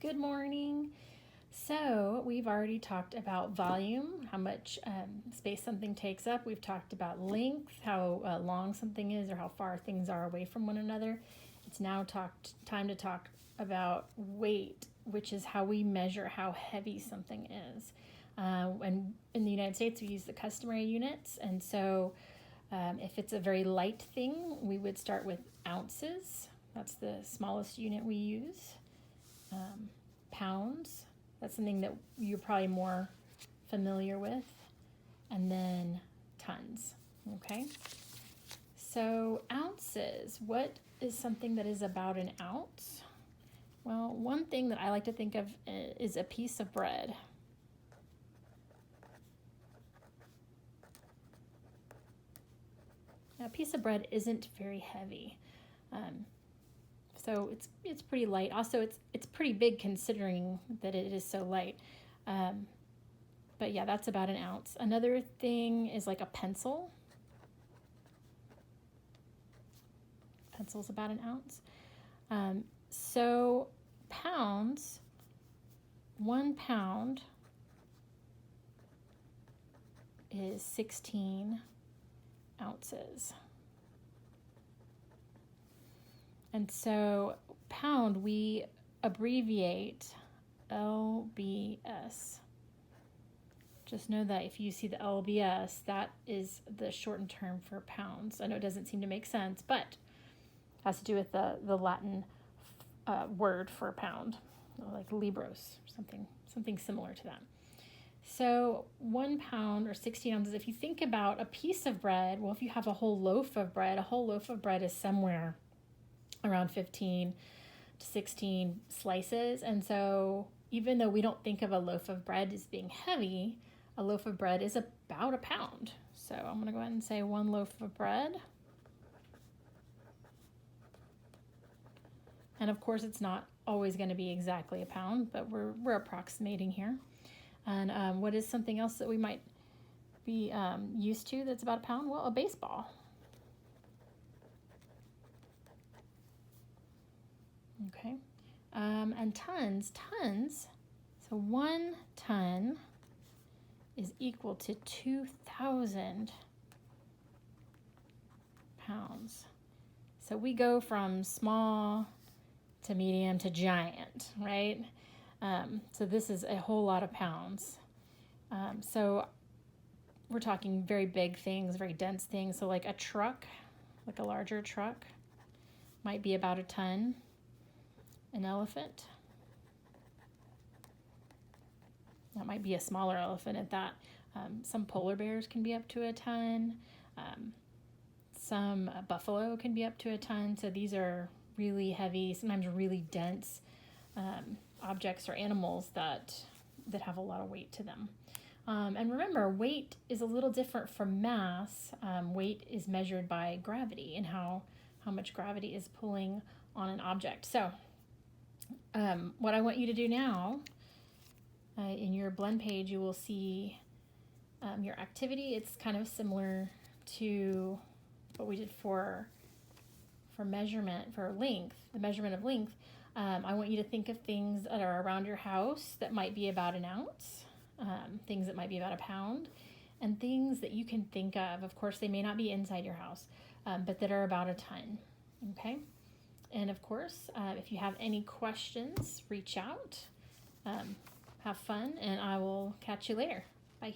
Good morning. So we've already talked about volume, how much space something takes up. We've talked about length, how long something is or how far things are away from one another. It's now time to talk about weight, which is how we measure how heavy something is. And in the United States, we use the customary units. And so if it's a very light thing, we would start with ounces. That's the smallest unit we use. Pounds, that's something that you're probably more familiar with, and then tons. Okay, so ounces, what is something that is about an ounce? Well, one thing that I like to think of is a piece of bread. Now, a piece of bread isn't very heavy. So it's pretty light. Also, it's pretty big considering that it is so light. But yeah, that's about an ounce. Another thing is like a pencil. Pencil's about an ounce. So pounds, 1 pound is 16 ounces. And so pound, we abbreviate LBS. Just know that if you see the LBS, that is the shortened term for pounds. I know it doesn't seem to make sense, but it has to do with the Latin word for pound, like libros, something similar to that. So 1 pound or 16 ounces, if you think about a piece of bread, well, if you have a whole loaf of bread is somewhere around 15 to 16 slices. And so even though we don't think of a loaf of bread as being heavy, a loaf of bread is about a pound. So I'm going to go ahead and say 1 loaf of bread. And of course, it's not always going to be exactly a pound, but we're approximating here. And what is something else that we might be used to that's about a pound? Well, a baseball. Okay, and tons, so 1 ton is equal to 2,000 pounds. So we go from small to medium to giant, right? So this is a whole lot of pounds. So we're talking very big things, very dense things. So like a truck, like a larger truck, might be about a ton. An elephant, that might be a smaller elephant at that. Some polar bears can be up to a ton. Some buffalo can be up to a ton. So these are really heavy, sometimes really dense objects or animals that have a lot of weight to them. And remember, weight is a little different from mass. Weight is measured by gravity and how much gravity is pulling on an object. So what I want you to do now, in your blend page, you will see your activity. It's kind of similar to what we did for measurement, for length, the measurement of length. I want you to think of things that are around your house that might be about an ounce, things that might be about a pound, and things that you can think of. Of course, they may not be inside your house, but that are about a ton, okay? And of course, if you have any questions, reach out. Have fun, and I will catch you later. Bye.